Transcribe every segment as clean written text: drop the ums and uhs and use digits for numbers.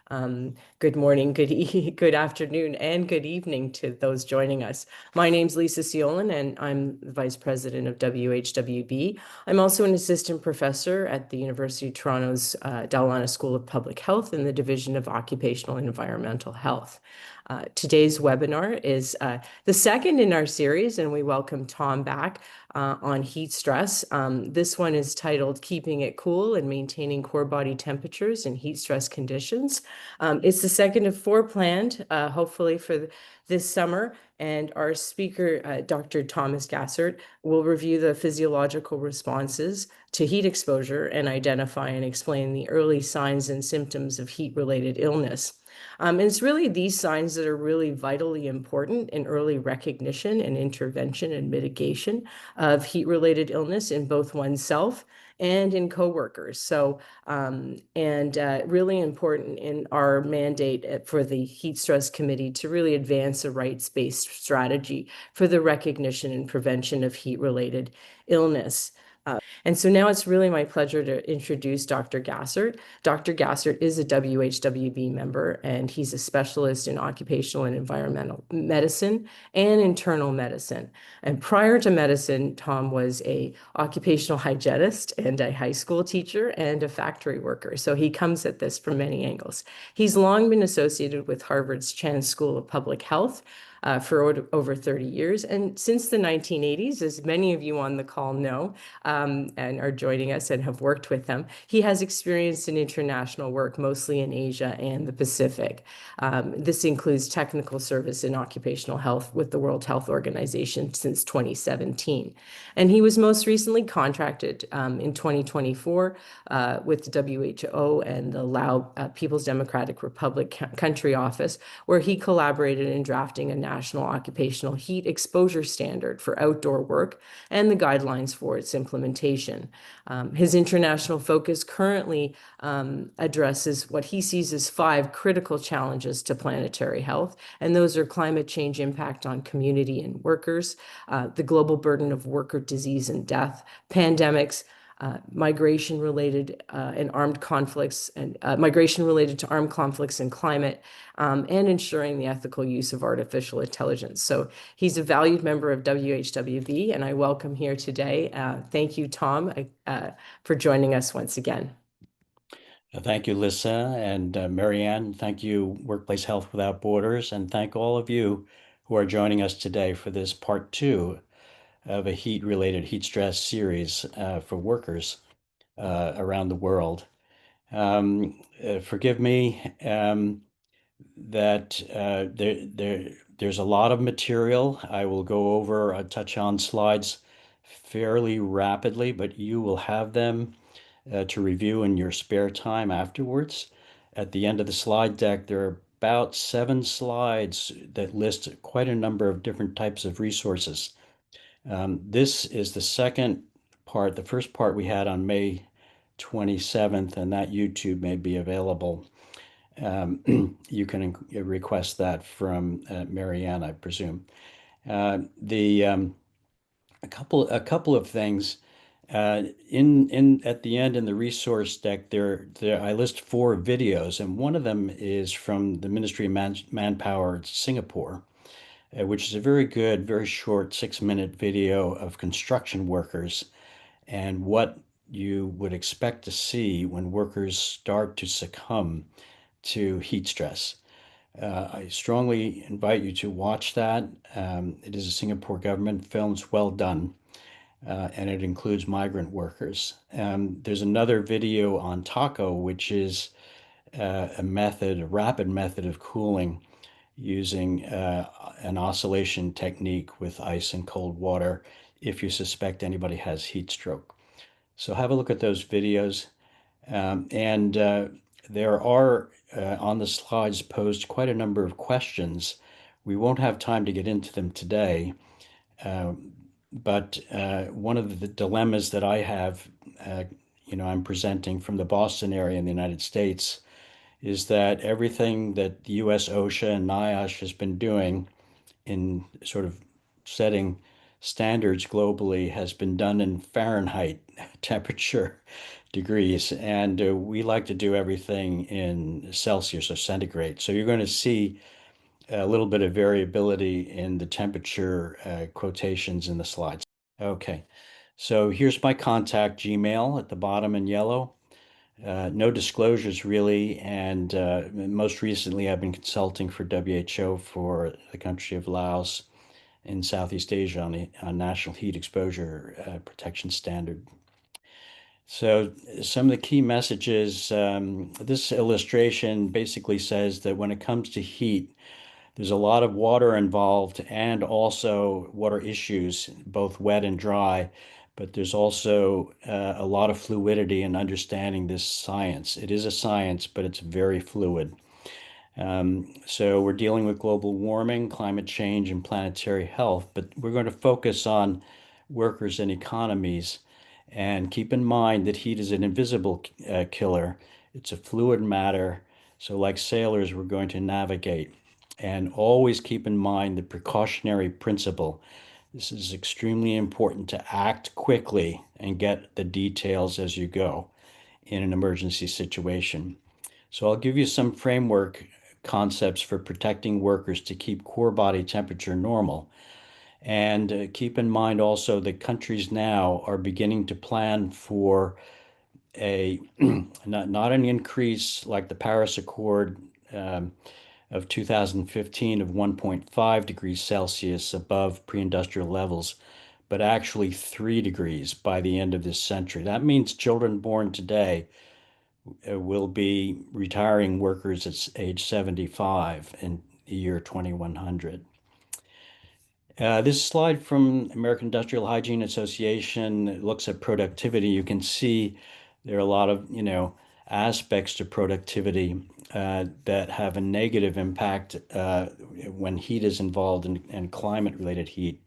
Good morning, good afternoon, and good evening to those joining us. My name's Lisa Siolan, and I'm the Vice President of WHWB. I'm also an assistant professor at the University of Toronto's Dallana School of Public Health in the Division of Occupational and Environmental Health. Today's webinar is the second in our series, and we welcome Tom back on heat stress. This one is titled Keeping It Cool and Maintaining Core Body Temperatures in Heat Stress Conditions. It's the second of four planned, hopefully for this summer. And our speaker, Dr. Thomas Gassert, will review the physiological responses to heat exposure and identify and explain the early signs and symptoms of heat-related illness. And it's really these signs that are really vitally important in early recognition and intervention and mitigation of heat-related illness in both oneself and in coworkers. So, really important in our mandate for the Heat Stress Committee to really advance a rights-based strategy for the recognition and prevention of heat-related illness. And so now it's really my pleasure to introduce Dr. Gassert. Dr. Gassert is a WHWB member, and he's a specialist in occupational and environmental medicine and internal medicine. And prior to medicine, Tom was a occupational hygienist and a high school teacher and a factory worker. So he comes at this from many angles. He's long been associated with Harvard's Chan School of Public Health, for over 30 years. And since the 1980s, as many of you on the call know, and are joining us and have worked with him, he has experience in international work, mostly in Asia and the Pacific. This includes technical service in occupational health with the World Health Organization since 2017. And he was most recently contracted in 2024 with the WHO and the Lao People's Democratic Republic Country Office, where he collaborated in drafting a national occupational heat exposure standard for outdoor work and the guidelines for its implementation. His international focus currently addresses what he sees as 5 critical challenges to planetary health, and those are climate change impact on community and workers, the global burden of worker disease and death, pandemics, migration related and armed conflicts, and migration related to armed conflicts and climate, and ensuring the ethical use of artificial intelligence. So he's a valued member of WHWB, and I welcome here today. Thank you, Tom, for joining us once again. Thank you, Lisa, and Marianne. Thank you, Workplace Health Without Borders, and thank all of you who are joining us today for this part 2 of a heat stress series for workers around the world. Forgive me that there's a lot of material. I will go over, touch on slides fairly rapidly, but you will have them to review in your spare time afterwards. At the end of the slide deck, there are about 7 slides that list quite a number of different types of resources. This is the second part. The first part we had on May 27th, and that YouTube may be available. You can request that from Marianne, I presume. A couple of things. In at the end in the resource deck, there I list 4 videos, and one of them is from the Ministry of Manpower Singapore, which is a very good, very short 6-minute video of construction workers and what you would expect to see when workers start to succumb to heat stress. I strongly invite you to watch that. It is a Singapore government film. It's well done. And it includes migrant workers. There's another video on taco, which is a rapid method of cooling using an oscillation technique with ice and cold water if you suspect anybody has heat stroke. So have a look at those videos. There are on the slides posed quite a number of questions. We won't have time to get into them today. But one of the dilemmas that I have, I'm presenting from the Boston area in the United States, is that everything that the US OSHA and NIOSH has been doing in sort of setting standards globally has been done in Fahrenheit temperature degrees, and we like to do everything in Celsius or centigrade. So you're going to see a little bit of variability in the temperature quotations in the slides. Okay, so here's my contact Gmail at the bottom in yellow. No disclosures really, and most recently I've been consulting for WHO for the country of Laos in Southeast Asia on National Heat Exposure Protection Standard. So some of the key messages, this illustration basically says that when it comes to heat, there's a lot of water involved and also water issues, both wet and dry, but there's also a lot of fluidity in understanding this science. It is a science, but it's very fluid. So we're dealing with global warming, climate change, and planetary health, but we're going to focus on workers and economies. And keep in mind that heat is an invisible killer. It's a fluid matter. So, like sailors, we're going to navigate. And always keep in mind the precautionary principle. This is extremely important to act quickly and get the details as you go in an emergency situation. So I'll give you some framework concepts for protecting workers to keep core body temperature normal. And keep in mind also that countries now are beginning to plan for a not an increase like the Paris Accord of 2015 of 1.5 degrees Celsius above pre-industrial levels, but actually 3 degrees by the end of this century. That means children born today will be retiring workers at age 75 in the year 2100. This slide from American Industrial Hygiene Association looks at productivity. You can see there are a lot of, aspects to productivity that have a negative impact when heat is involved and climate-related heat.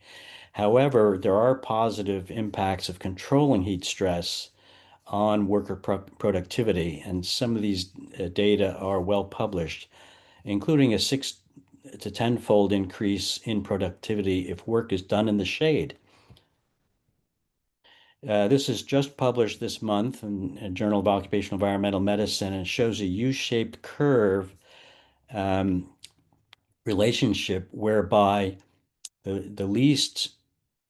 However, there are positive impacts of controlling heat stress on worker productivity, and some of these data are well published, including a 6 to 10-fold increase in productivity if work is done in the shade. This is just published this month in a Journal of Occupational Environmental Medicine, and it shows a U-shaped curve relationship whereby the least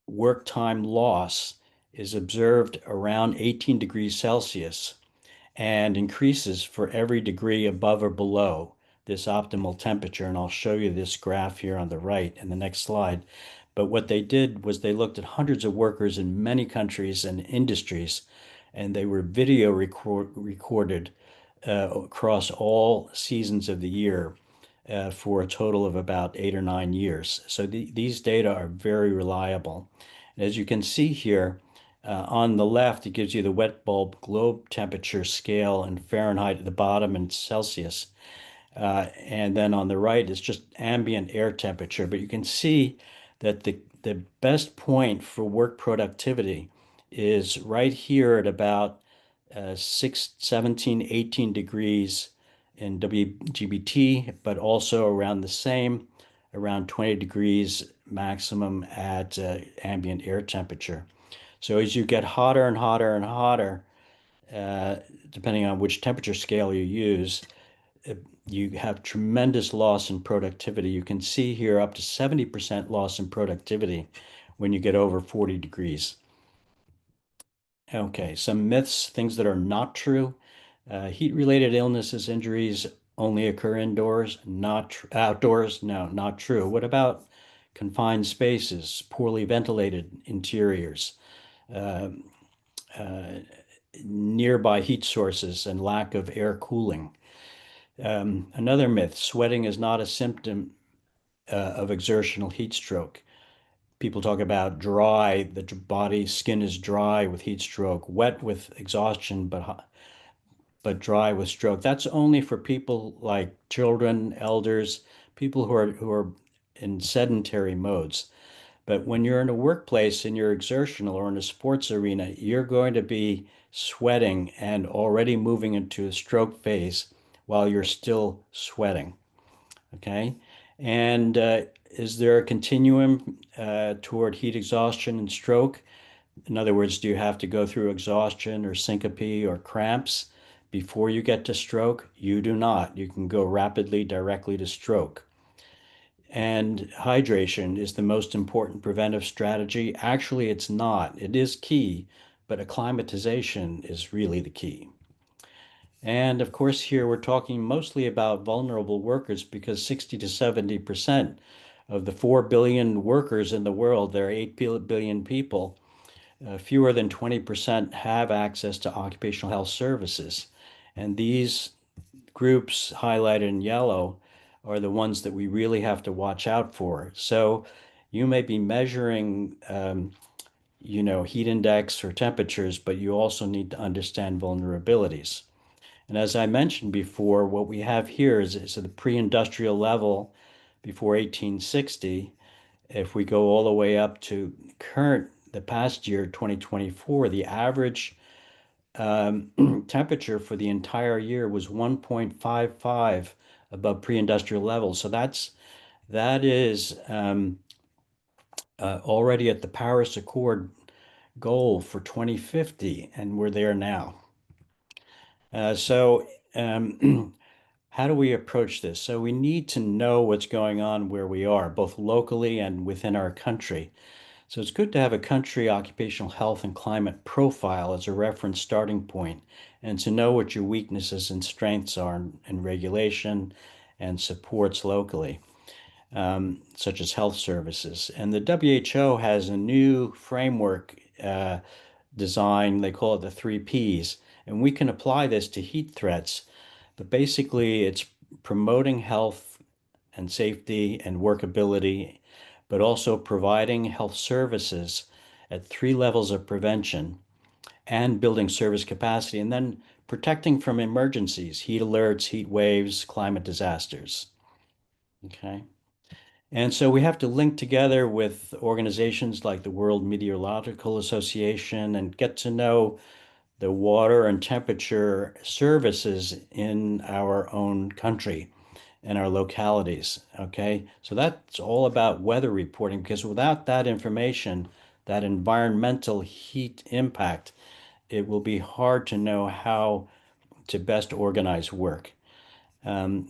work time loss is observed around 18 degrees Celsius and increases for every degree above or below this optimal temperature. And I'll show you this graph here on the right in the next slide. But what they did was they looked at hundreds of workers in many countries and industries, and they were video recorded across all seasons of the year for a total of about 8 or 9 years. So these data are very reliable. And as you can see here, on the left, it gives you the wet bulb globe temperature scale in Fahrenheit at the bottom and Celsius. And then on the right, it's just ambient air temperature. But you can see that the best point for work productivity is right here at about 17, 18 degrees in WGBT, but also around the same, around 20 degrees maximum at ambient air temperature. So as you get hotter and hotter and hotter, depending on which temperature scale you use, you have tremendous loss in productivity. You can see here up to 70% loss in productivity when you get over 40 degrees. Okay, some myths, things that are not true. Heat-related illnesses, injuries only occur indoors, not outdoors. No, not true. What about confined spaces, poorly ventilated interiors, uh, uh, nearby heat sources, and lack of air cooling? Another myth, sweating is not a symptom of exertional heat stroke. People talk about dry, the body skin is dry with heat stroke, wet with exhaustion, but dry with stroke. That's only for people like children, elders, people who are in sedentary modes. But when you're in a workplace and you're exertional or in a sports arena, you're going to be sweating and already moving into a stroke phase while you're still sweating. Okay. And is there a continuum toward heat exhaustion and stroke? In other words, do you have to go through exhaustion or syncope or cramps before you get to stroke? You do not. You can go rapidly directly to stroke. And hydration is the most important preventive strategy. Actually, it's not. It is key, but acclimatization is really the key. And of course, here we're talking mostly about vulnerable workers because 60 to 70% of the 4 billion workers in the world, there are 8 billion people, fewer than 20% have access to occupational health services. And these groups highlighted in yellow are the ones that we really have to watch out for. So you may be measuring, heat index or temperatures, but you also need to understand vulnerabilities. And as I mentioned before, what we have here is the pre-industrial level before 1860. If we go all the way up to the past year, 2024, the average temperature for the entire year was 1.55 above pre-industrial levels. So that is already at the Paris Accord goal for 2050, and we're there now. So how do we approach this? So we need to know what's going on where we are, both locally and within our country. So it's good to have a country occupational health and climate profile as a reference starting point, and to know what your weaknesses and strengths are in regulation and supports locally, such as health services. And the WHO has a new framework design, they call it the three Ps, and we can apply this to heat threats, but basically it's promoting health and safety and workability, but also providing health services at three levels of prevention and building service capacity, and then protecting from emergencies, heat alerts, heat waves, climate disasters. Okay. And so we have to link together with organizations like the World Meteorological Association and get to know the water and temperature services in our own country and our localities. Okay. So that's all about weather reporting because without that information, that environmental heat impact, it will be hard to know how to best organize work.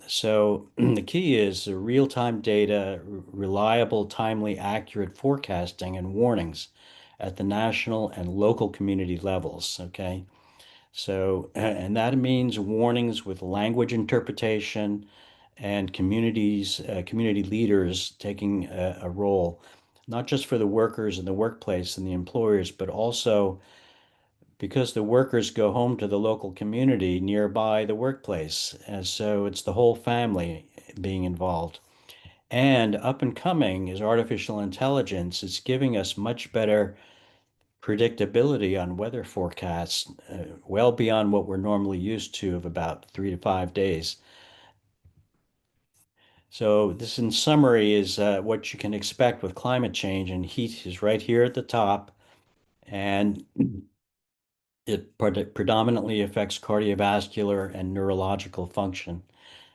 So the key is real-time data, reliable, timely, accurate forecasting and warnings at the national and local community levels. Okay. So, and that means warnings with language interpretation and community leaders taking a role, not just for the workers in the workplace and the employers, but also because the workers go home to the local community nearby the workplace. And so it's the whole family being involved. And up and coming is artificial intelligence. It's giving us much better predictability on weather forecasts, well beyond what we're normally used to of about 3 to 5 days. So this, in summary, is what you can expect with climate change, and heat is right here at the top, and it predominantly affects cardiovascular and neurological function,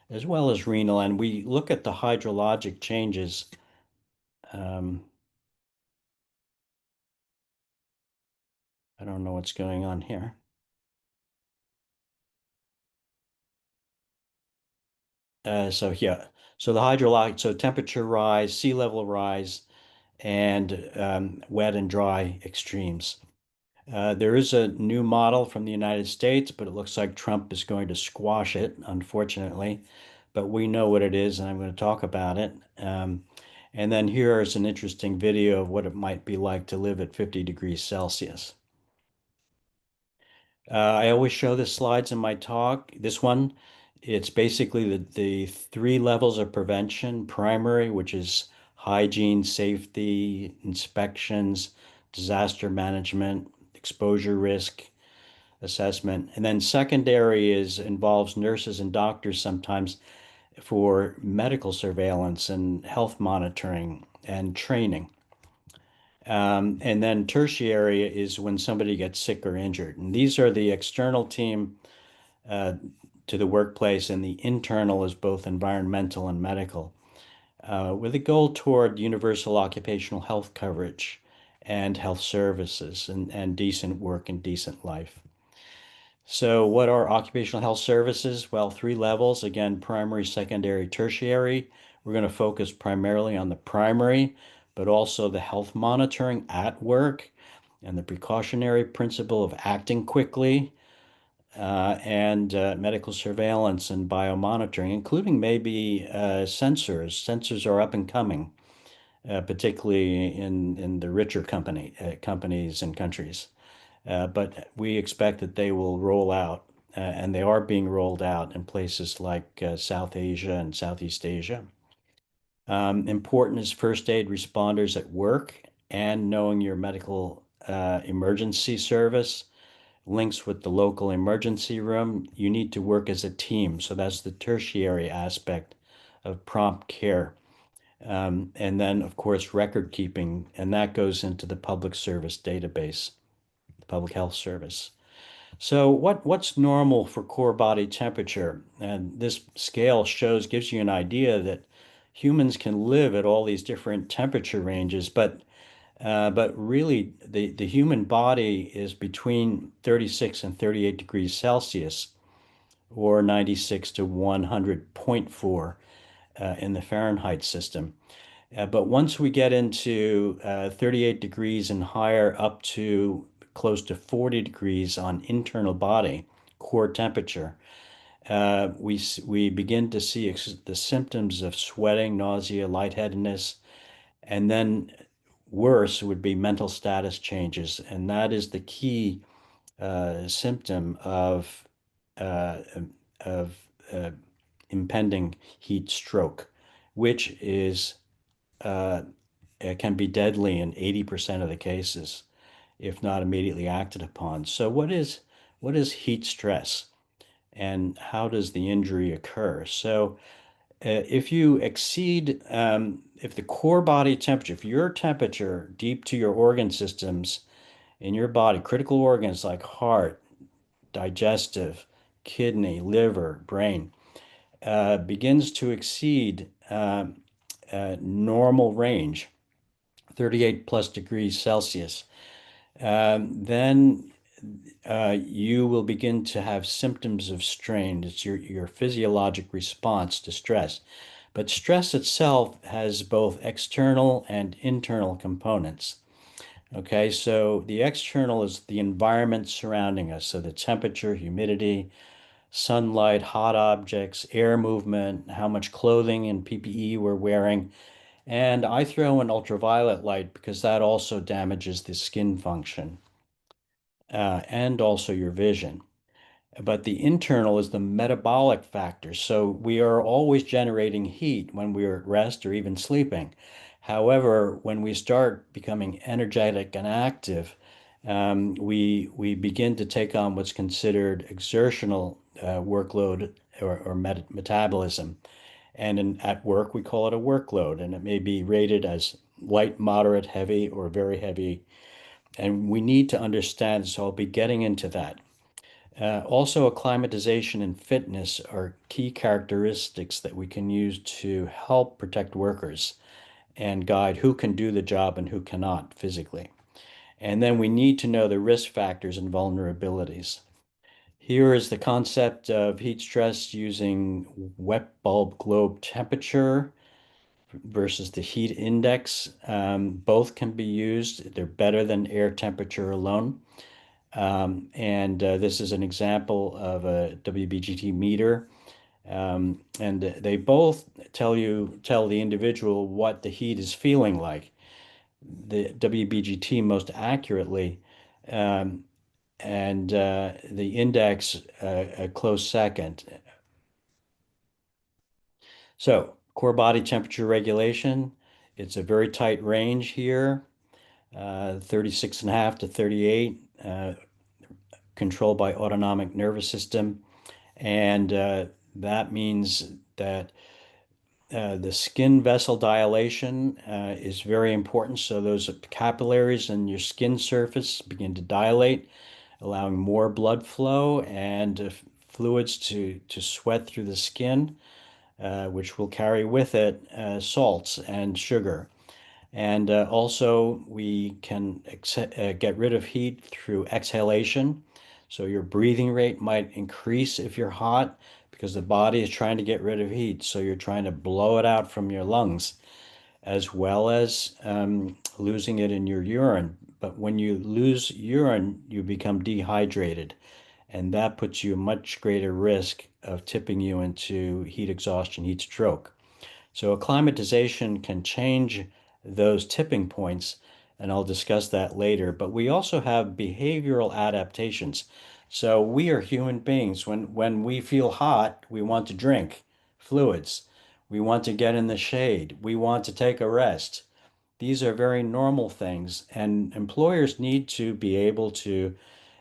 as well as renal. And we look at the hydrologic changes. Um, I don't know what's going on here. So yeah, so the hydrologic, so temperature rise, sea level rise, and wet and dry extremes. There is a new model from the United States, but it looks like Trump is going to squash it, unfortunately. But we know what it is, and I'm going to talk about it. And then here is an interesting video of what it might be like to live at 50 degrees Celsius. I always show the slides in my talk. This one, it's basically the three levels of prevention: primary, which is hygiene, safety, inspections, disaster management, exposure risk assessment. And then secondary involves nurses and doctors sometimes for medical surveillance and health monitoring and training. And then tertiary is when somebody gets sick or injured. And these are the external team uh, to the workplace, and the internal is both environmental and medical, with a goal toward universal occupational health coverage and health services and decent work and decent life. So what are occupational health services? Well, three levels, again, primary, secondary, tertiary. We're going to focus primarily on the primary, but also the health monitoring at work and the precautionary principle of acting quickly, and medical surveillance and biomonitoring, including maybe sensors. Sensors are up and coming, particularly in the richer companies and countries. But we expect that they will roll out, and they are being rolled out in places like South Asia and Southeast Asia. Important is first aid responders at work and knowing your medical emergency service links with the local emergency room. You need to work as a team. So that's the tertiary aspect of prompt care. And then, of course, record keeping, and that goes into the public service database, the public health service. So what's normal for core body temperature? And this scale gives you an idea that humans can live at all these different temperature ranges, but really the human body is between 36 and 38 degrees Celsius, or 96 to 100.4 in the Fahrenheit system. But once we get into 38 degrees and higher, up to close to 40 degrees on internal body core temperature, we begin to see the symptoms of sweating, nausea, lightheadedness, and then worse would be mental status changes, and that is the key symptom uh, of impending heat stroke, which is it can be deadly in 80% of the cases if not immediately acted upon. So what is heat stress and how does the injury occur? So if you exceed, if the core body temperature, if your temperature deep to your organ systems in your body, critical organs like heart, digestive, kidney, liver, brain, begins to exceed normal range, 38 plus degrees Celsius, then you will begin to have symptoms of strain. It's your physiologic response to stress. But stress itself has both external and internal components. Okay, so the external is the environment surrounding us. So the temperature, humidity, sunlight, hot objects, air movement, how much clothing and PPE we're wearing. And I throw in ultraviolet light because that also damages the skin function, and also your vision. But the internal is the metabolic factor. So we are always generating heat when we are at rest or even sleeping. However, when we start becoming energetic and active, we begin to take on what's considered exertional workload or metabolism. And at work, we call it a workload, and it may be rated as light, moderate, heavy, or very heavy. And we need to understand, so I'll be getting into that. Also, acclimatization and fitness are key characteristics that we can use to help protect workers and guide who can do the job and who cannot physically. And then we need to know the risk factors and vulnerabilities. Here is the concept of heat stress using wet bulb globe temperature versus the heat index. Both can be used. They're better than air temperature alone. And this is an example of a WBGT meter. And they both tell the individual what the heat is feeling like. The WBGT most accurately, and the index a close second. So core body temperature regulation, it's a very tight range here, 36 and a half to 38, controlled by autonomic nervous system. And that means that the skin vessel dilation is very important. So those capillaries in your skin surface begin to dilate, allowing more blood flow and fluids to sweat through the skin, which will carry with it salts and sugar. And also, we can get rid of heat through exhalation. So your breathing rate might increase if you're hot because the body is trying to get rid of heat. So you're trying to blow it out from your lungs as well as losing it in your urine. But when you lose urine, you become dehydrated, and that puts you a much greater risk of tipping you into heat exhaustion, heat stroke. So acclimatization can change those tipping points, and I'll discuss that later. But we also have behavioral adaptations. So we are human beings. When we feel hot, we want to drink fluids. We want to get in the shade. We want to take a rest. These are very normal things, and employers need to be able to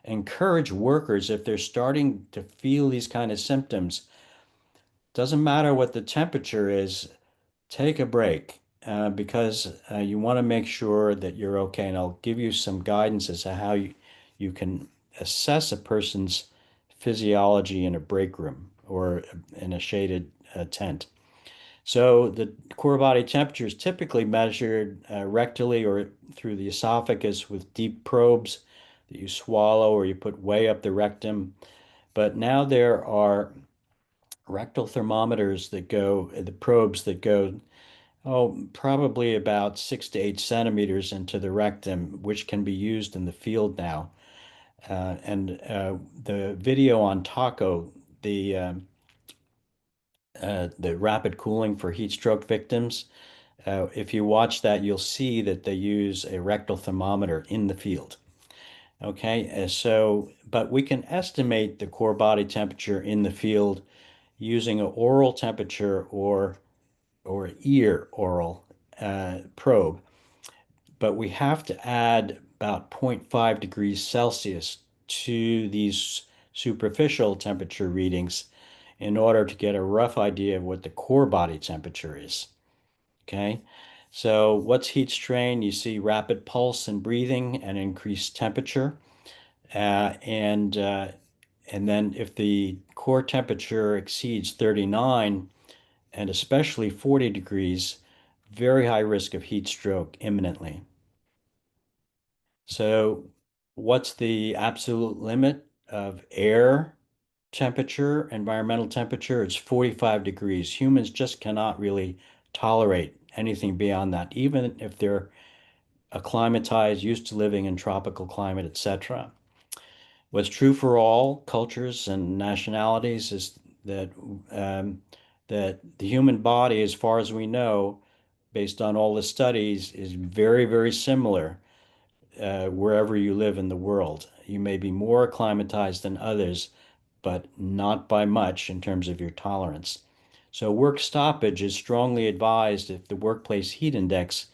encourage workers if they're starting to feel these kind of symptoms. Doesn't matter what the temperature is, take a break because you want to make sure that you're okay. And I'll give you some guidance as to how you can assess a person's physiology in a break room or in a shaded tent. So the core body temperature is typically measured rectally or through the esophagus with deep probes that you swallow or you put way up the rectum. But now there are rectal thermometers that go, the probes that go, oh, probably about 6 to 8 centimeters into the rectum, which can be used in the field now. And the video on Taco, the rapid cooling for heat stroke victims, if you watch that, you'll see that they use a rectal thermometer in the field. Okay, but we can estimate the core body temperature in the field using an oral temperature or ear oral probe. But we have to add about zero point 0.5 degrees Celsius to these superficial temperature readings in order to get a rough idea of what the core body temperature is. Okay, so what's heat strain? You see rapid pulse and breathing and increased temperature. Uh, and uh, and then if the core temperature exceeds 39 and especially 40 degrees, very high risk of heat stroke imminently. So what's the absolute limit of air temperature, environmental temperature? It's 45 degrees. Humans just cannot really tolerate anything beyond that, even if they're acclimatized, used to living in tropical climate, etc. What's true for all cultures and nationalities is that um, that the human body, as far as we know, based on all the studies, is very, very similar wherever you live in the world. You may be more acclimatized than others, but not by much in terms of your tolerance. So work stoppage is strongly advised if the workplace heat index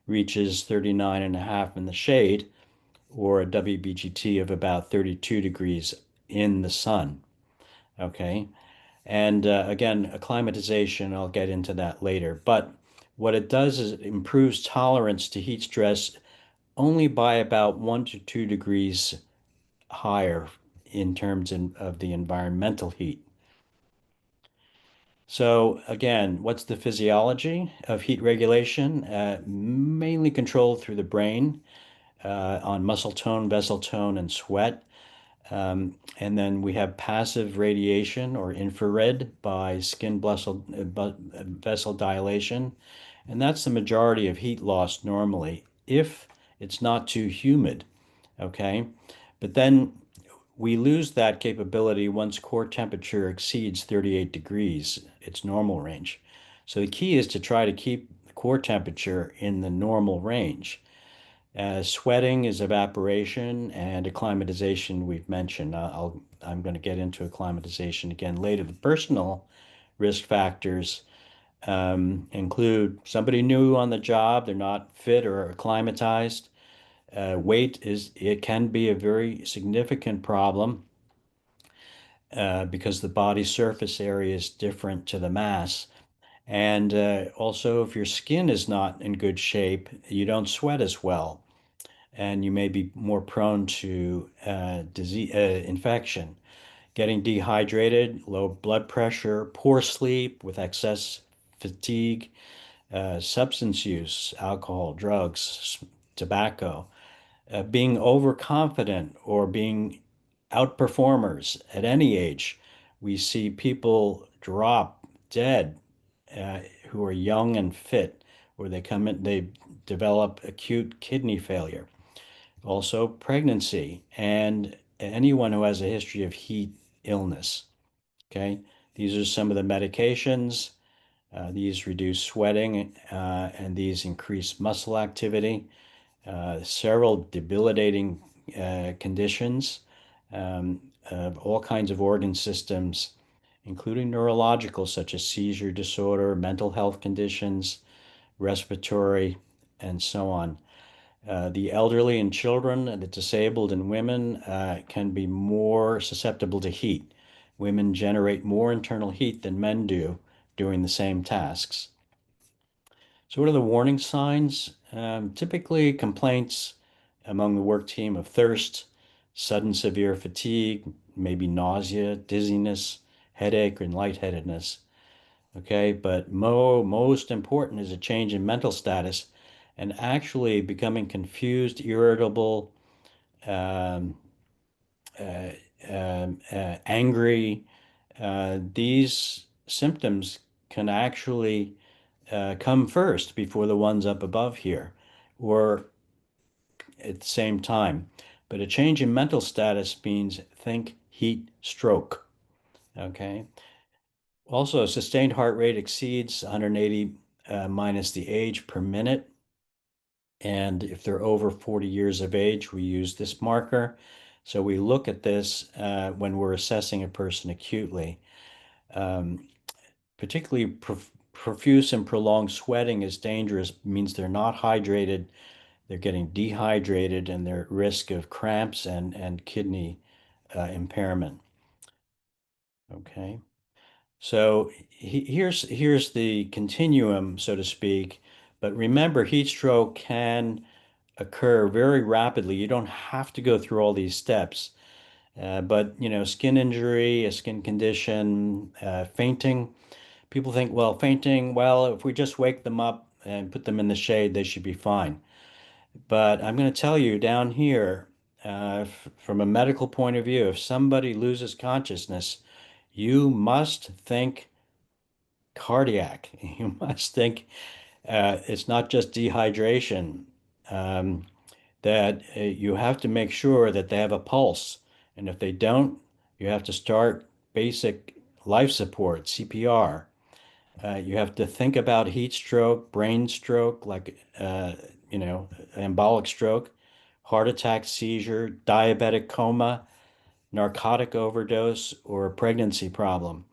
reaches 39.5 in the shade or a WBGT of about 32 degrees in the sun. Okay. And again, acclimatization, I'll get into that later. But what it does is it improves tolerance to heat stress only by about 1 to 2 degrees higher in terms of the environmental heat. So again, what's the physiology of heat regulation? Mainly controlled through the brain on muscle tone, vessel tone, and sweat. And then we have passive radiation or infrared by skin vessel dilation. And that's the majority of heat loss normally, if it's not too humid. Okay. But then we lose that capability once core temperature exceeds 38 degrees, its normal range. So the key is to try to keep the core temperature in the normal range. Sweating is evaporation and acclimatization we've mentioned. I'm going to get into acclimatization again later. The personal risk factors include somebody new on the job, they're not fit or acclimatized. Weight it can be a very significant problem because the body surface area is different to the mass. And also, if your skin is not in good shape, you don't sweat as well, and you may be more prone to disease, infection. Getting dehydrated, low blood pressure, poor sleep with excess fatigue, substance use, alcohol, drugs, tobacco, being overconfident or being outperformers at any age. We see people drop dead uh, who are young and fit, or they come in, they develop acute kidney failure. Also, pregnancy and anyone who has a history of heat illness. Okay, these are some of the medications. These reduce sweating and these increase muscle activity. Several debilitating conditions, all kinds of organ systems, including neurological, such as seizure disorder, mental health conditions, respiratory, and so on. The elderly and children, the disabled and women can be more susceptible to heat. Women generate more internal heat than men do doing the same tasks. So, what are the warning signs? Typically, complaints among the work team of thirst, sudden severe fatigue, maybe nausea, dizziness, headache, and lightheadedness. Okay, but most important is a change in mental status and actually becoming confused, irritable, um, uh, angry. These symptoms can actually come first before the ones up above here, or at the same time. But a change in mental status means think heat stroke. Okay. Also, sustained heart rate exceeds 180 minus the age per minute. And if they're over 40 years of age, we use this marker. So we look at this when we're assessing a person acutely. Um, Particularly profuse and prolonged sweating is dangerous, means they're not hydrated, they're getting dehydrated, and they're at risk of cramps and kidney impairment. Okay. So here's the continuum, so to speak. But remember, heat stroke can occur very rapidly. You don't have to go through all these steps. But skin injury, a skin condition, fainting. People think, well, fainting, well, if we just wake them up and put them in the shade, they should be fine. But I'm going to tell you down here, from a medical point of view, if somebody loses consciousness, you must think cardiac. You must think it's not just dehydration, um, that you have to make sure that they have a pulse. And if they don't, you have to start basic life support, CPR. You have to think about heat stroke, brain stroke, like, embolic stroke, heart attack, seizure, diabetic coma, narcotic overdose, or a pregnancy problem.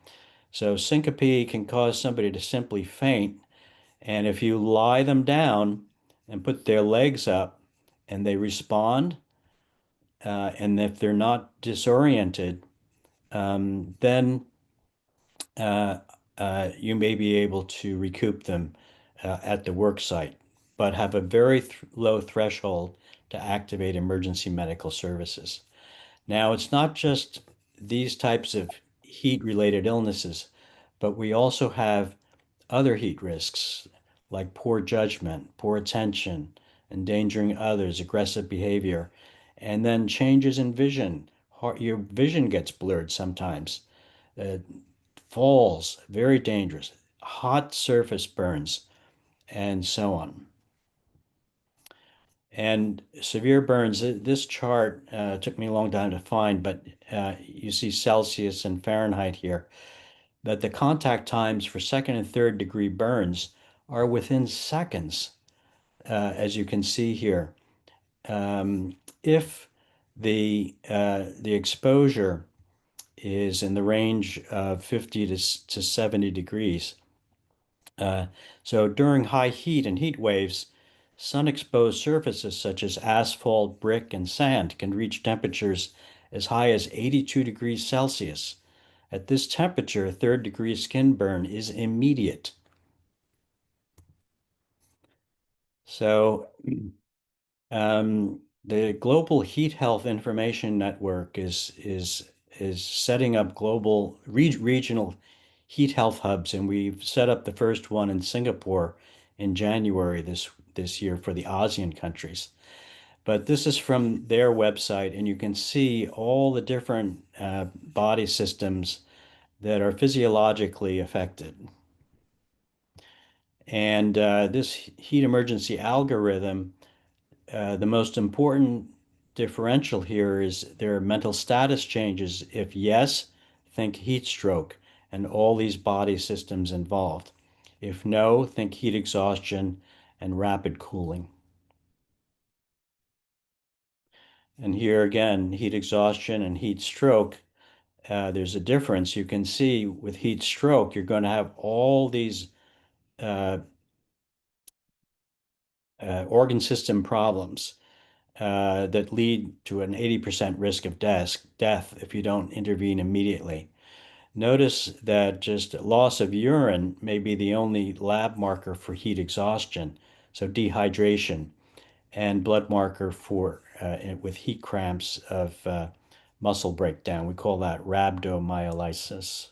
So syncope can cause somebody to simply faint. And if you lie them down and put their legs up and they respond, and if they're not disoriented, then uh, you may be able to recoup them at the work site, but have a very low threshold to activate emergency medical services. Now, it's not just these types of heat-related illnesses, but we also have other heat risks like poor judgment, poor attention, endangering others, aggressive behavior, and then changes in vision. Your vision gets blurred sometimes. Uh, Falls, very dangerous, hot surface burns, and so on. And severe burns, this chart took me a long time to find, but you see Celsius and Fahrenheit here, that the contact times for second and third degree burns are within seconds, as you can see here. If the exposure is in the range of 50 to 70 degrees, so during high heat and heat waves, sun-exposed surfaces such as asphalt, brick, and sand can reach temperatures as high as 82 degrees Celsius. At this temperature, third-degree skin burn is immediate. So, the Global Heat Health Information Network is setting up regional heat health hubs, and we've set up the first one in Singapore in January this year for the ASEAN countries. But this is from their website, and you can see all the different body systems that are physiologically affected. And this heat emergency algorithm, the most important differential here is there are mental status changes. If yes, think heat stroke and all these body systems involved. If no, think heat exhaustion and rapid cooling. And here again, heat exhaustion and heat stroke, there's a difference. You can see with heat stroke, you're going to have all these uh, organ system problems that lead to an 80% risk of death if you don't intervene immediately. Notice that just loss of urine may be the only lab marker for heat exhaustion, so dehydration, and blood marker for with heat cramps of muscle breakdown. We call that rhabdomyolysis.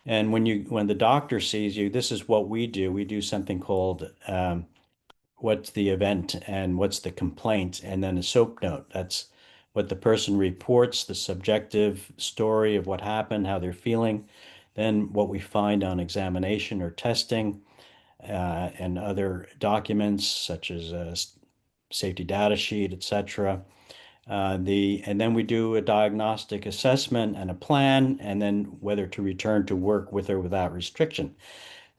And when the doctor sees you, this is what we do. We do something called what's the event and what's the complaint, and then a SOAP note. That's what the person reports, the subjective story of what happened, how they're feeling, then what we find on examination or testing, and other documents such as a safety data sheet, etc. And then we do a diagnostic assessment and a plan, and then whether to return to work with or without restriction.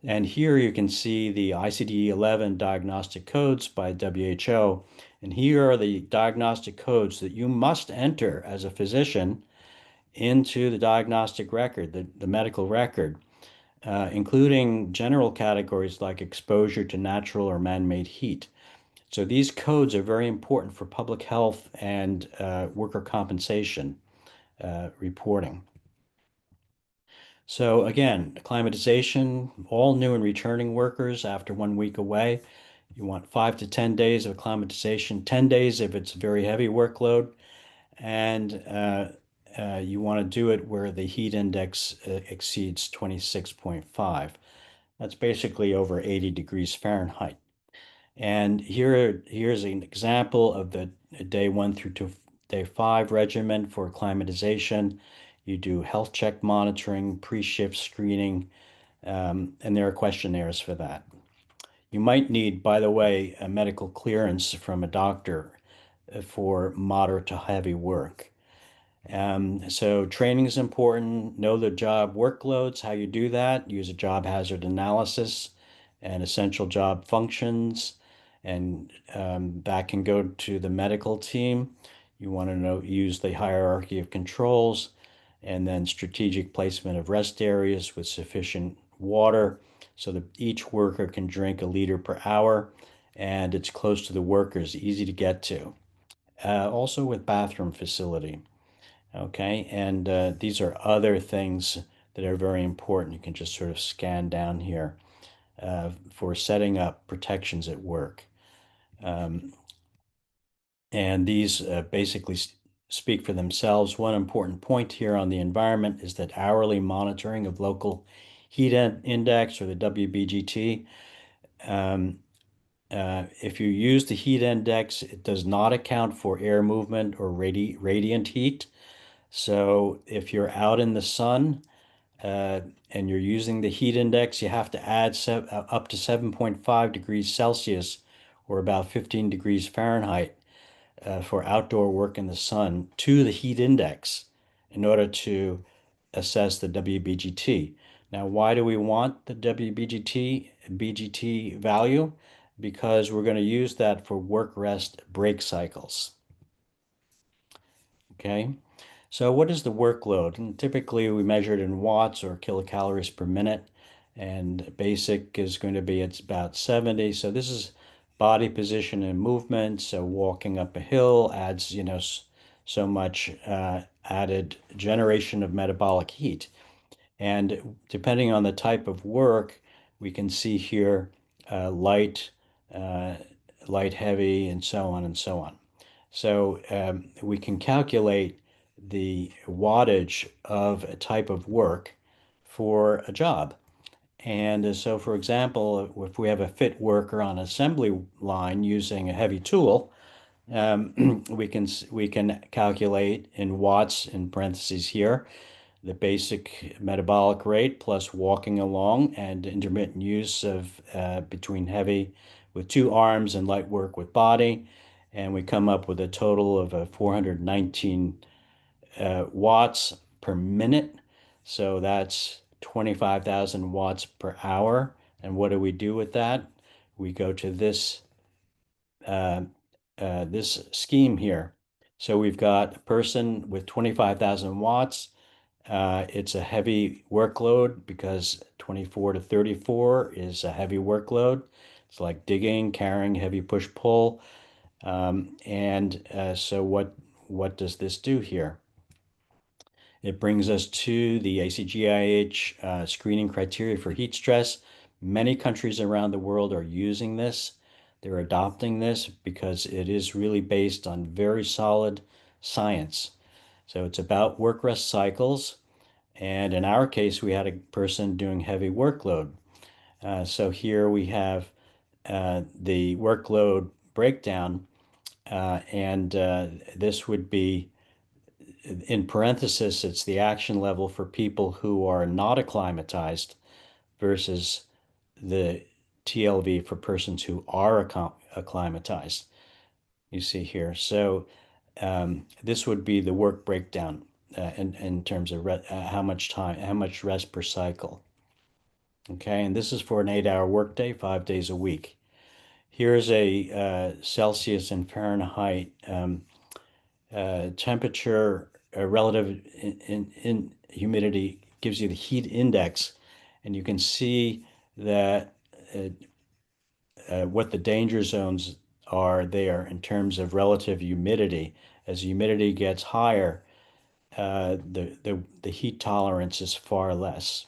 And here you can see the ICD-11 diagnostic codes by WHO. And here are the diagnostic codes that you must enter as a physician into the diagnostic record, the medical record, including general categories like exposure to natural or man-made heat. So these codes are very important for public health and worker compensation reporting. So again, acclimatization, all new and returning workers after 1 week away. You want 5 to 10 days of acclimatization, 10 days if it's a very heavy workload, and you want to do it where the heat index exceeds 26.5. That's basically over 80 degrees Fahrenheit. And here's an example of the day 1 through to day 5 regimen for acclimatization. You do health check monitoring, pre-shift screening, and there are questionnaires for that. You might need, by the way, a medical clearance from a doctor for moderate to heavy work. So training is important. Know the job workloads, how you do that. Use a job hazard analysis and essential job functions. And that can go to the medical team. You want to know, use the hierarchy of controls and then strategic placement of rest areas with sufficient water so that each worker can drink a liter per hour and it's close to the workers, easy to get to. Also with bathroom facility. Okay, and these are other things that are very important. You can just sort of scan down here for setting up protections at work. And these basically speak for themselves. One important point here on the environment is that hourly monitoring of local heat index, or the WBGT, if you use the heat index, it does not account for air movement or radiant heat. So if you're out in the sun and you're using the heat index, you have to add up to 7.5 degrees Celsius or about 15 degrees Fahrenheit for outdoor work in the sun to the heat index in order to assess the WBGT. Now, why do we want the BGT value? Because we're going to use that for work rest break cycles. Okay. So what is the workload? And typically we measure it in watts or kilocalories per minute. And basic is going to be, it's about 70. So this is body position and movement. So walking up a hill adds, so much added generation of metabolic heat. And depending on the type of work, we can see here light, uh, light, heavy, and so on and so on. So we can calculate the wattage of a type of work for a job. And so, for example, if we have a fit worker on an assembly line using a heavy tool, we can calculate in watts in parentheses here the basic metabolic rate plus walking along and intermittent use of between heavy with two arms and light work with body, and we come up with a total of 419 watts per minute. So that's 25,000 watts per hour. And what do we do with that? We go to uh, this scheme here. So we've got a person with 25,000 watts. It's a heavy workload because 24 to 34 is a heavy workload. It's like digging, carrying, heavy push-pull. So what does this do here? It brings us to the ACGIH screening criteria for heat stress. Many countries around the world are using this. They're adopting this because it is really based on very solid science. So it's about work rest cycles. And in our case, we had a person doing heavy workload. So here we have the workload breakdown, and this would be in parenthesis, it's the action level for people who are not acclimatized versus the TLV for persons who are acclimatized. You see here. So this would be the work breakdown in terms of how much time, how much rest per cycle. Okay, and this is for an 8-hour workday, 5 days a week. Here's a Celsius and Fahrenheit temperature relative in humidity gives you the heat index, and you can see that what the danger zones are there in terms of relative humidity. As humidity gets higher, the heat tolerance is far less.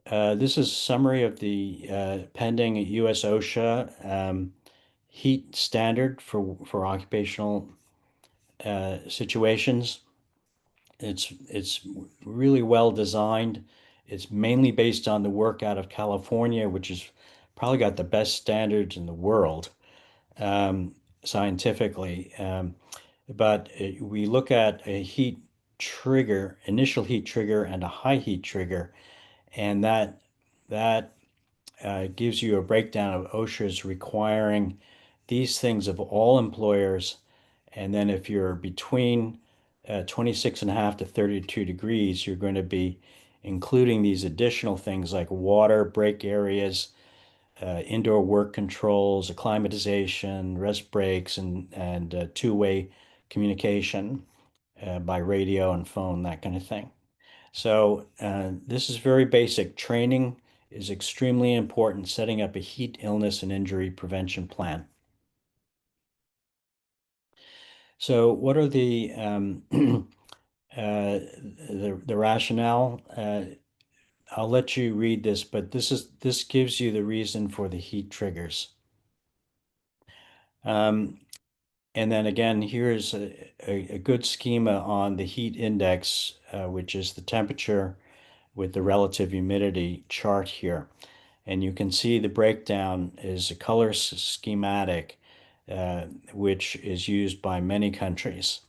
This is a summary of the pending US OSHA heat standard for occupational situations. It's really well designed. It's mainly based on the work out of California, which has probably got the best standards in the world scientifically. But we look at a heat trigger, initial heat trigger, and a high heat trigger, and that gives you a breakdown of OSHA's requiring these things of all employers. And then if you're between 26.5 to 32 degrees, you're going to be including these additional things like water, break areas, indoor work controls, acclimatization, rest breaks, and two-way communication by radio and phone, that kind of thing. So this is very basic. Training is extremely important, setting up a heat illness and injury prevention plan. So what are the rationale? I'll let you read this, but this gives you the reason for the heat triggers. Um, and then again, here's a good schema on the heat index, which is the temperature with the relative humidity chart here. And you can see the breakdown is a color schematic, which is used by many countries.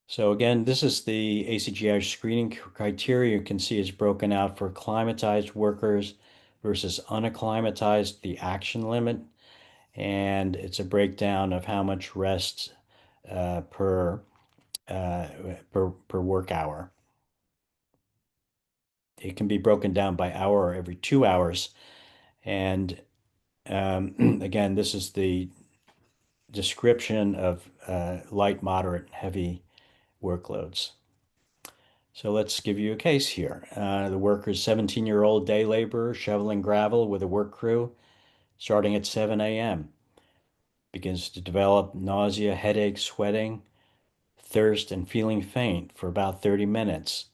So again, this is the ACGI screening criteria. You can see it's broken out for acclimatized workers versus unacclimatized, the action limit, and it's a breakdown of how much rest per per work hour. It can be broken down by hour or every 2 hours. And again, this is the description of light, moderate, heavy workloads. So let's give you a case here. The worker's 17-year-old day laborer shoveling gravel with a work crew starting at 7 a.m. Begins to develop nausea, headache, sweating, thirst, and feeling faint for about 30 minutes.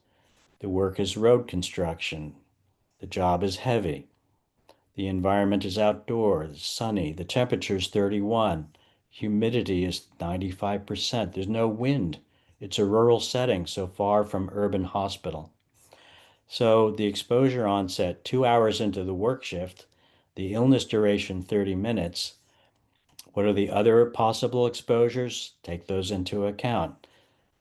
The work is road construction. The job is heavy. The environment is outdoors, sunny. The temperature is 31. Humidity is 95%. There's no wind It's a rural setting, so far from urban hospital. So the exposure onset 2 hours into the work shift, the illness duration 30 minutes. What are the other possible exposures? Take those into account.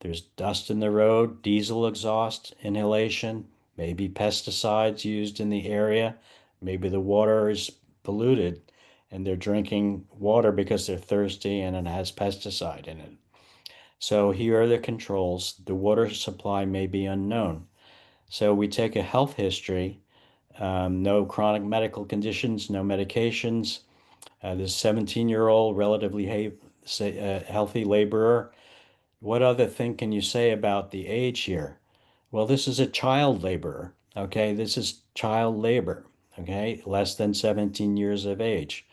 There's dust in the road, diesel exhaust, inhalation, maybe pesticides used in the area. Maybe the water is polluted and they're drinking water because they're thirsty and it has pesticide in it. So here are the controls. The water supply may be unknown. So we take a health history, no chronic medical conditions, no medications. This 17-year-old relatively healthy laborer. What other thing can you say about the age here? Well, this is a child laborer. Okay, this is child labor. Okay, less than 17 years of age.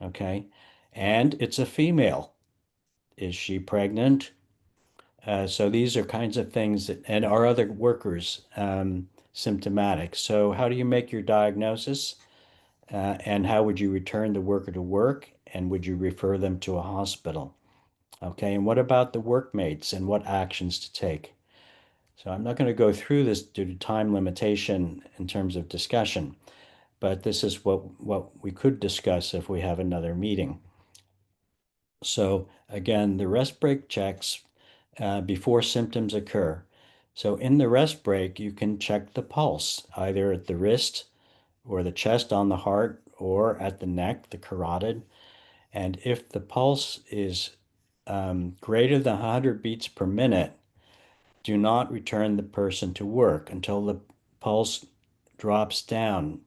Okay, and it's a female. Is she pregnant? So these are kinds of things that, and are other workers symptomatic? So how do you make your diagnosis? And how would you return the worker to work? And would you refer them to a hospital? Okay, and what about the workmates and what actions to take? So I'm not going to go through this due to time limitation in terms of discussion, but this is what we could discuss if we have another meeting. So again, the rest break checks before symptoms occur. So in the rest break, you can check the pulse, either at the wrist or the chest on the heart or at the neck, the carotid. And if the pulse is greater than 100 beats per minute, do not return the person to work until the pulse drops down,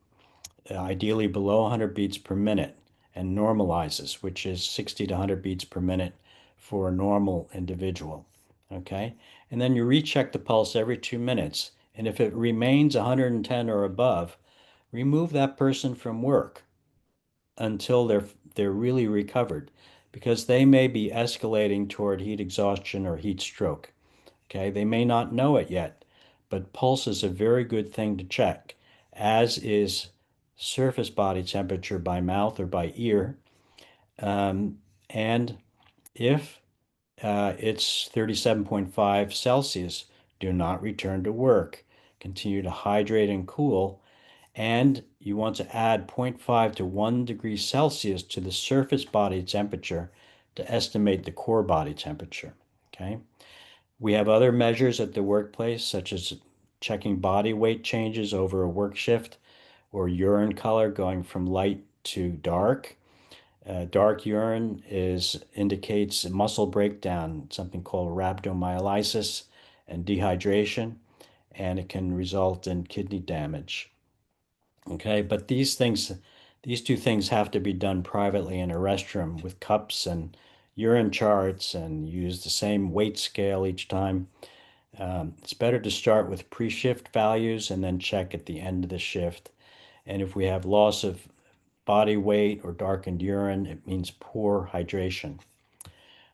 ideally below 100 beats per minute, and normalizes, which is 60 to 100 beats per minute for a normal individual. Okay? And then you recheck the pulse every 2 minutes. And if it remains 110 or above, remove that person from work until they're really recovered, because they may be escalating toward heat exhaustion or heat stroke. Okay, they may not know it yet, but pulse is a very good thing to check, as is surface body temperature by mouth or by ear. And if it's 37.5 Celsius, do not return to work. Continue to hydrate and cool. And you want to add 0.5 to 1 degree Celsius to the surface body temperature to estimate the core body temperature. Okay. We have other measures at the workplace, such as checking body weight changes over a work shift or urine color going from light to dark. Dark urine indicates muscle breakdown, something called rhabdomyolysis and dehydration, and it can result in kidney damage. Okay, but these two things have to be done privately in a restroom with cups and urine charts and use the same weight scale each time. It's better to start with pre-shift values and then check at the end of the shift. And if we have loss of body weight or darkened urine, it means poor hydration.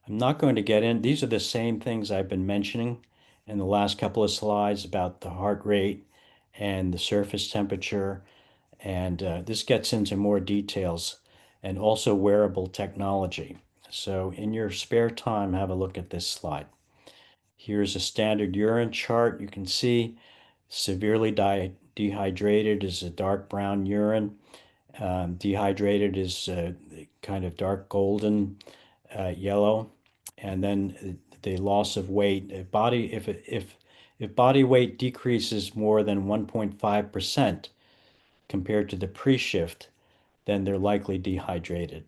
I'm not going to get in. These are the same things I've been mentioning in the last couple of slides about the heart rate and the surface temperature. And this gets into more details and also wearable technology. So in your spare time, have a look at this slide. Here's a standard urine chart. You can see severely dehydrated is a dark brown urine. Dehydrated is kind of dark golden yellow. And then the loss of weight. If body weight decreases more than 1.5% compared to the pre-shift, then they're likely dehydrated.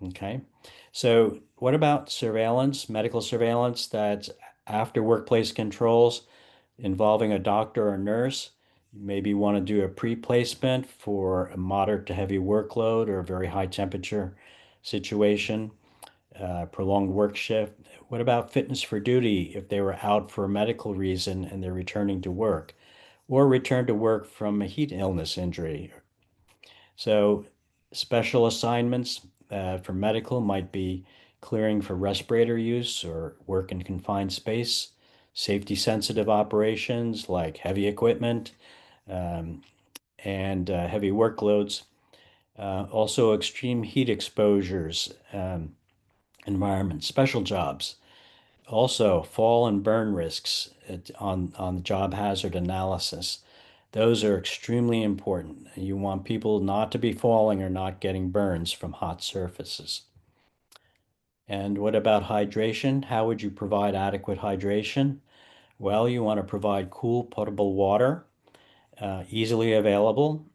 Okay. So what about surveillance, medical surveillance that's after workplace controls involving a doctor or nurse? You maybe want to do a pre-placement for a moderate to heavy workload or a very high temperature situation, prolonged work shift. What about fitness for duty if they were out for a medical reason and they're returning to work, or return to work from a heat illness injury? So special assignments for medical might be clearing for respirator use or work in confined space, safety sensitive operations like heavy equipment um, and heavy workloads. Also extreme heat exposures, environments, special jobs. Also, fall and burn risks on the job hazard analysis. Those are extremely important. You want people not to be falling or not getting burns from hot surfaces. And what about hydration? How would you provide adequate hydration? Well, you want to provide cool, potable water, easily available,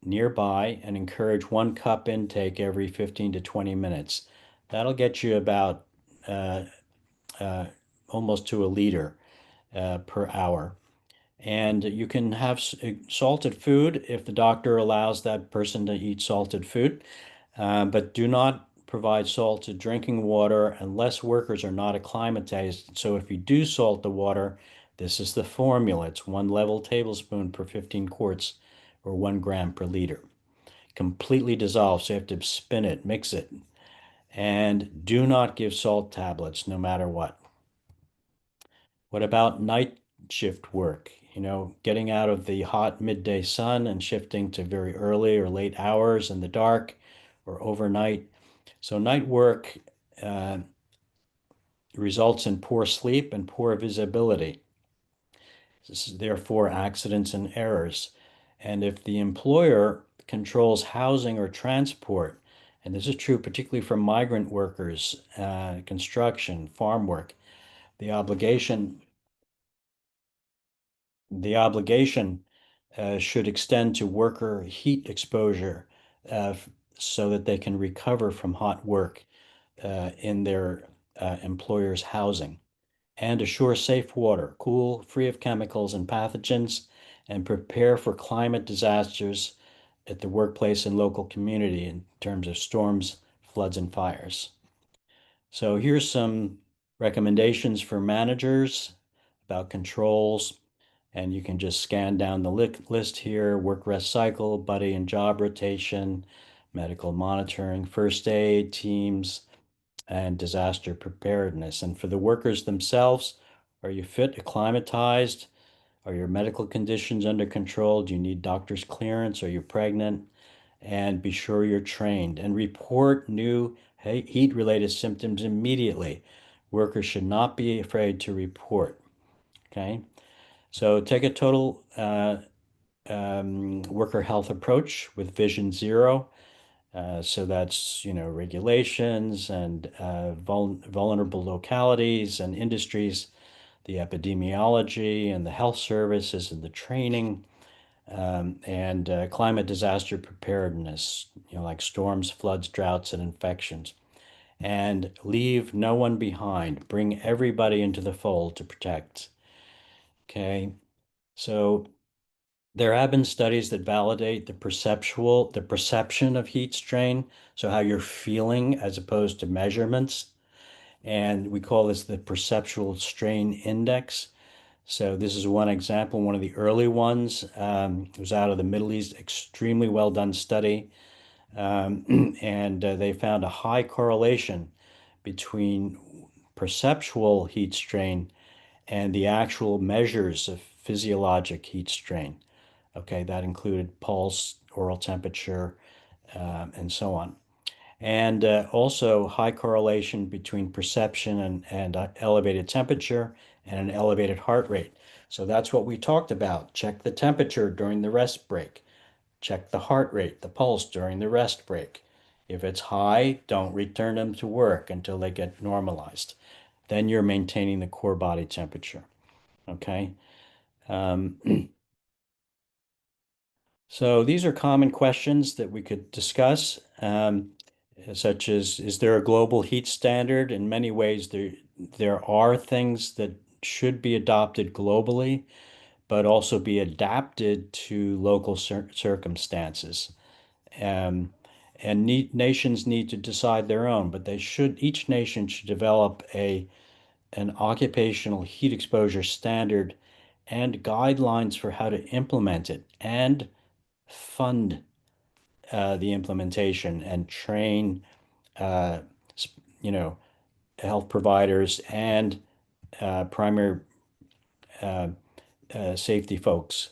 nearby, and encourage 1 cup intake every 15 to 20 minutes. That'll get you about uh, uh, almost to a liter per hour. And you can have salted food if the doctor allows that person to eat salted food, but do not provide salted drinking water unless workers are not acclimatized. So if you do salt the water, this is the formula. It's 1 level tablespoon per 15 quarts or 1 gram per liter. Completely dissolved, so you have to spin it, mix it. And do not give salt tablets no matter what. What about night shift work? Getting out of the hot midday sun and shifting to very early or late hours in the dark or overnight. So, night work uh, results in poor sleep and poor visibility. This is therefore accidents and errors. And if the employer controls housing or transport, and this is true particularly for migrant workers, construction, farm work, the obligation The obligation should extend to worker heat exposure so that they can recover from hot work in their employer's housing and assure safe water, cool, free of chemicals and pathogens, and prepare for climate disasters at the workplace and local community in terms of storms, floods, and fires. So here's some recommendations for managers about controls. And you can just scan down the list here, work rest cycle, buddy and job rotation, medical monitoring, first aid teams, and disaster preparedness. And for the workers themselves, are you fit, acclimatized? Are your medical conditions under control? Do you need doctor's clearance? Are you pregnant? And be sure you're trained and report new heat-related symptoms immediately. Workers should not be afraid to report. Okay. So take a total worker health approach with Vision Zero. So that's, regulations and vulnerable localities and industries, the epidemiology and the health services and the training, and climate disaster preparedness, like storms, floods, droughts, and infections. And leave no one behind. Bring everybody into the fold to protect. Okay. So there have been studies that validate the perception of heat strain, so how you're feeling as opposed to measurements. And we call this the perceptual strain index. So this is one example, one of the early ones. It was out of the Middle East, extremely well done study. And they found a high correlation between perceptual heat strain and the actual measures of physiologic heat strain. Okay, that included pulse, oral temperature, and so on. And also high correlation between perception and elevated temperature and an elevated heart rate. So that's what we talked about. Check the temperature during the rest break. Check the heart rate, the pulse during the rest break. If it's high, don't return them to work until they get normalized. Then you're maintaining the core body temperature. Okay. Um, So these are common questions that we could discuss, such as, is there a global heat standard? In many ways, there are things that should be adopted globally, but also be adapted to local circumstances. Um, and nations need to decide their own, but each nation should develop an occupational heat exposure standard and guidelines for how to implement it and fund the implementation and train, uh, you know, health providers and primary uh, safety folks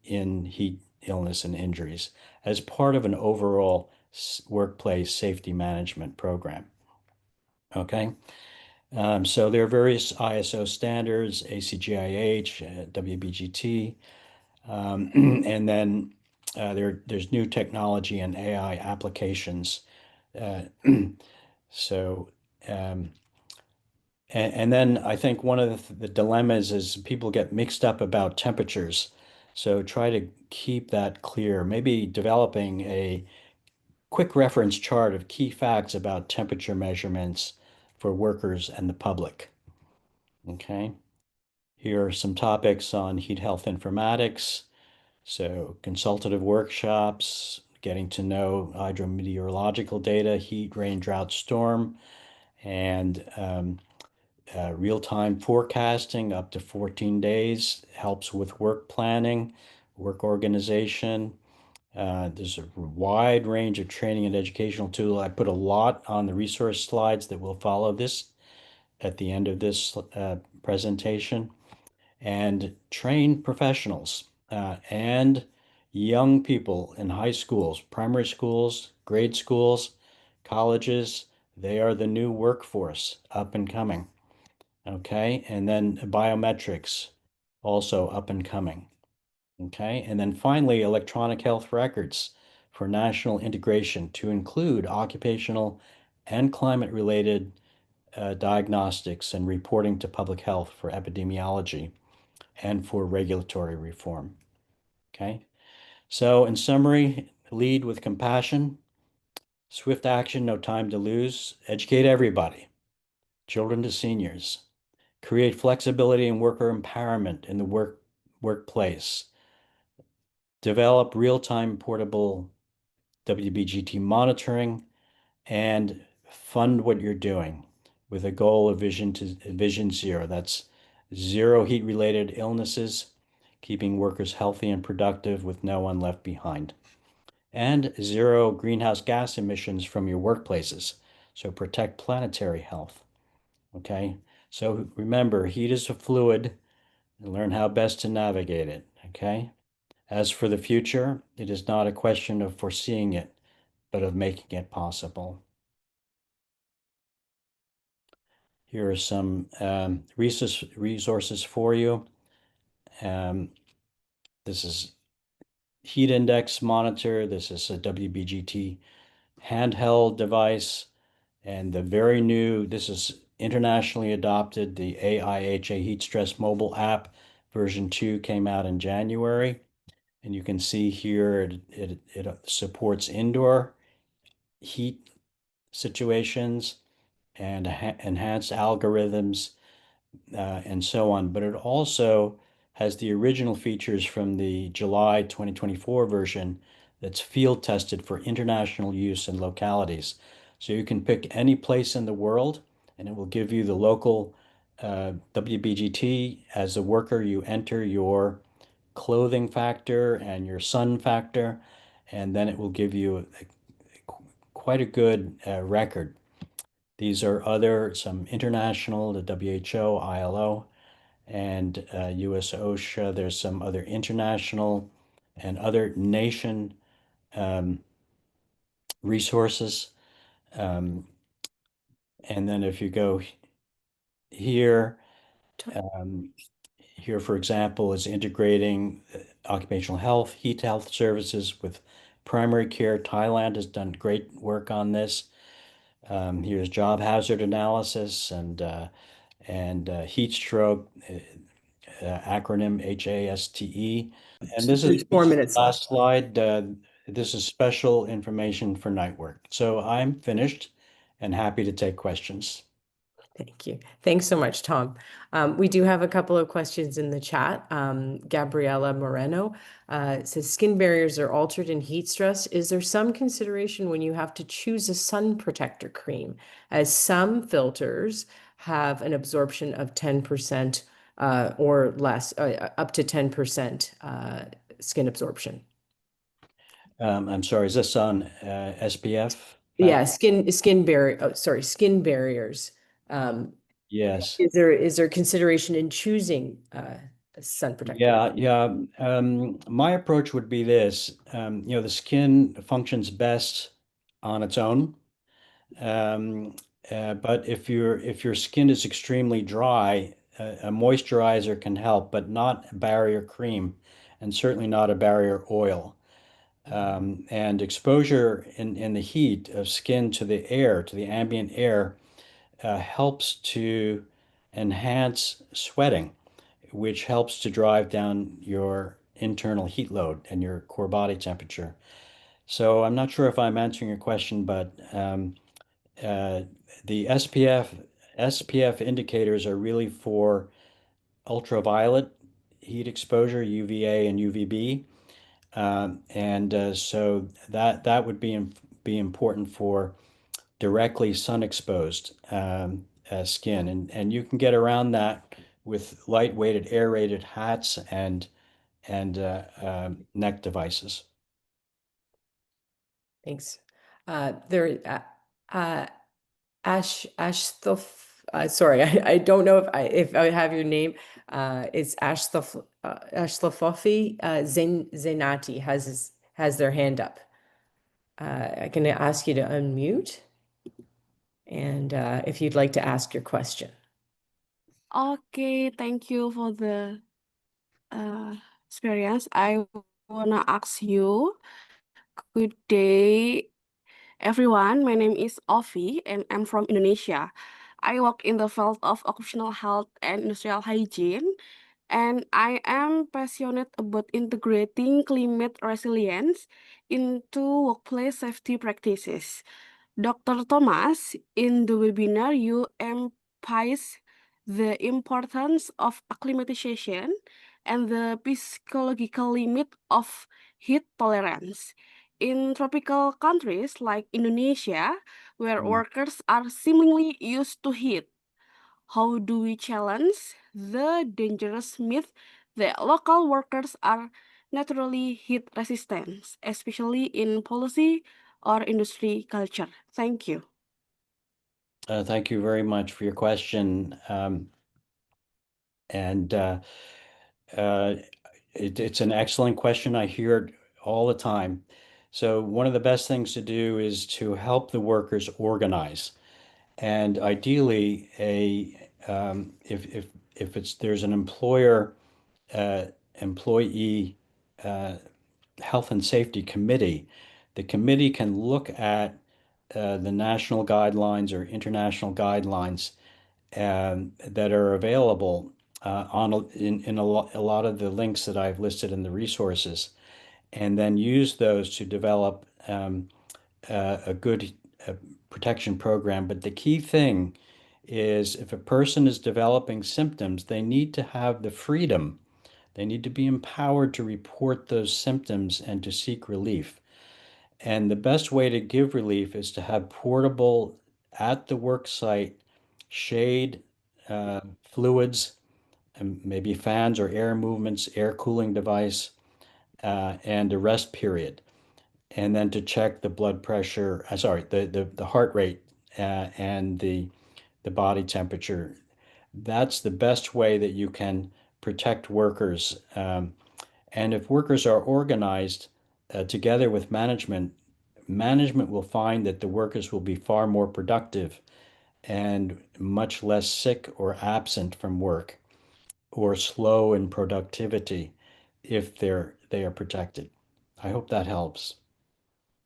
in heat illness and injuries as part of an overall workplace safety management program. Okay. So there are various ISO standards, ACGIH, WBGT, and then there's new technology and AI applications. Uh, so um, and then I think one of the dilemmas is people get mixed up about temperatures. So try to keep that clear. Maybe developing a quick reference chart of key facts about temperature measurements for workers and the public. Okay. Here are some topics on heat health informatics. So consultative workshops, getting to know hydrometeorological data, heat, rain, drought, storm, and real-time forecasting up to 14 days helps with work planning, work organization. There's a wide range of training and educational tools. I put a lot on the resource slides that will follow this at the end of this presentation. And train professionals and young people in high schools, primary schools, grade schools, colleges. They are the new workforce up and coming. Okay. And then biometrics also up and coming. Okay. And then finally, electronic health records for national integration to include occupational and climate related diagnostics and reporting to public health for epidemiology and for regulatory reform. Okay. So, in summary, lead with compassion, swift action, no time to lose, educate everybody, children to seniors, create flexibility and worker empowerment in the workplace, develop real-time portable WBGT monitoring, and fund what you're doing with a goal of vision zero. That's zero heat-related illnesses, keeping workers healthy and productive with no one left behind, and zero greenhouse gas emissions from your workplaces. So protect planetary health. Okay. So remember, heat is a fluid and learn how best to navigate it. Okay. As for the future, it is not a question of foreseeing it, but of making it possible. Here are some resources for you. This is heat index monitor. This is a WBGT handheld device. And the very new, this is internationally adopted, the AIHA Heat Stress mobile app version 2 came out in January. And you can see here it supports indoor heat situations and enhanced algorithms and so on. But it also has the original features from the July 2024 version that's field tested for international use in localities. So you can pick any place in the world and it will give you the local WBGT. As a worker, you enter your clothing factor and your sun factor, and then it will give you quite a good record. These are some international, the WHO, ILO, and US OSHA. There's some other international and other nation um, resources. Um, and then if you go here, um, here, for example, is integrating occupational health, heat health services with primary care. Thailand has done great work on this. Here's job hazard analysis and heat stroke, acronym HASTE. And this There's is the 4 minutes left. last slide. This is special information for night work. So I'm finished and happy to take questions. Thank you. Thanks so much, Tom. We do have a couple of questions in the chat. Gabriela Moreno says, skin barriers are altered in heat stress. Is there some consideration when you have to choose a sun protector cream, as some filters have an absorption of 10% or less, up to 10% skin absorption? I'm sorry, is this on SPF Yeah, factor? skin barrier. Oh, sorry, skin barriers. Um, Yes. is there consideration in choosing a sun protector? Yeah. My approach would be this. The skin functions best on its own. But if your skin is extremely dry, a moisturizer can help, but not a barrier cream, and certainly not a barrier oil. And exposure in the heat of skin to the air, to the ambient air, helps to enhance sweating, which helps to drive down your internal heat load and your core body temperature. So I'm not sure if I'm answering your question, but uh, the SPF indicators are really for ultraviolet heat exposure, UVA and UVB. So that would be important for directly sun exposed skin, and you can get around that with lightweighted aerated hats and neck devices. Thanks. There, uh, sorry, I don't know if I have your name. It's Ashlafofi Zainati has their hand up. I can ask you to unmute, and if you'd like to ask your question. Okay, thank you for the uh, experience. I wanna ask you, good day, everyone. My name is Ovi, and I'm from Indonesia. I work in the field of occupational health and industrial hygiene, and I am passionate about integrating climate resilience into workplace safety practices. Dr. Thomas, in the webinar, you emphasize the importance of acclimatization and the psychological limit of heat tolerance. In tropical countries like Indonesia, where Mm. workers are seemingly used to heat, how do we challenge the dangerous myth that local workers are naturally heat resistant, especially in policy or industry culture? Thank you. Thank you very much for your question. And uh, it's an excellent question. I hear it all the time. So one of the best things to do is to help the workers organize. And ideally, if it's there's an uh, employee uh, health and safety committee, the committee can look at the national guidelines or international guidelines that are available in a lot of the links that I've listed in the resources, and then use those to develop a good protection program. But the key thing is if a person is developing symptoms, they need to have the freedom. They need to be empowered to report those symptoms and to seek relief. And the best way to give relief is to have portable, at the work site, shade, fluids, and maybe fans or air movements, air cooling device, and a rest period. And then to check the blood pressure, sorry, the heart rate and the body temperature. That's the best way that you can protect workers. And if workers are organized together with management, management will find that the workers will be far more productive and much less sick or absent from work or slow in productivity if they are protected. I hope that helps.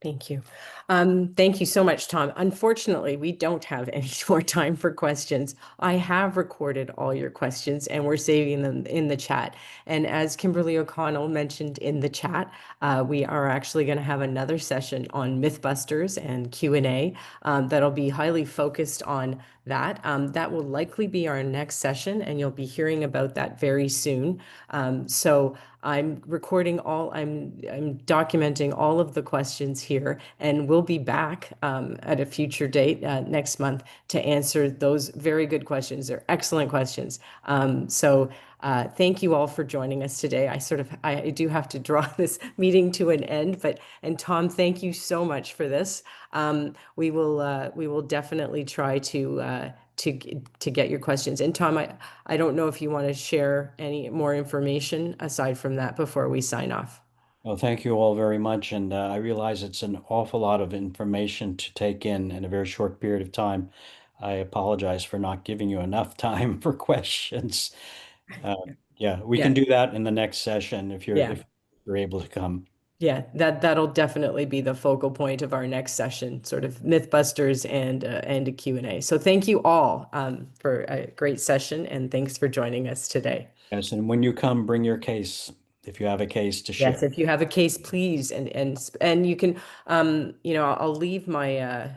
Thank you. Thank you so much, Tom. Unfortunately, we don't have any more time for questions. I have recorded all your questions and we're saving them in the chat. And as Kimberly O'Connell mentioned in the chat, we are actually going to have another session on Mythbusters and Q&A that'll be highly focused on that. That will likely be our next session, and you'll be hearing about that very soon. So I'm documenting all of the questions here, and we'll be back at a future date next month to answer those very good questions. They're excellent questions. Thank you all for joining us today. I do have to draw this meeting to an end, and Tom, thank you so much for this. We will definitely try to get your questions. And Tom, I don't know if you want to share any more information aside from that before we sign off. Well, thank you all very much. And I realize it's an awful lot of information to take in a very short period of time. I apologize for not giving you enough time for questions. Yeah, we can Yeah, do that in the next session if yeah. you're able to come. Yeah, that'll definitely be the focal point of our next session, sort of Mythbusters and a Q&A. So thank you all for a great session, and thanks for joining us today. Yes, and when you come, bring your case if you have a case to Yes, share. if you have a case, please, and you can, I'll leave my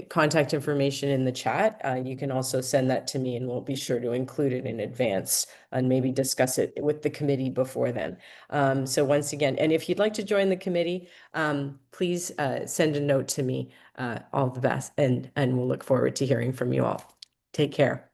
contact information in the chat. You can also send that to me, and we'll be sure to include it in advance and maybe discuss it with the committee before then. So once again, and if you'd like to join the committee, please send a note to me. All the best, and we'll look forward to hearing from you all. Take care.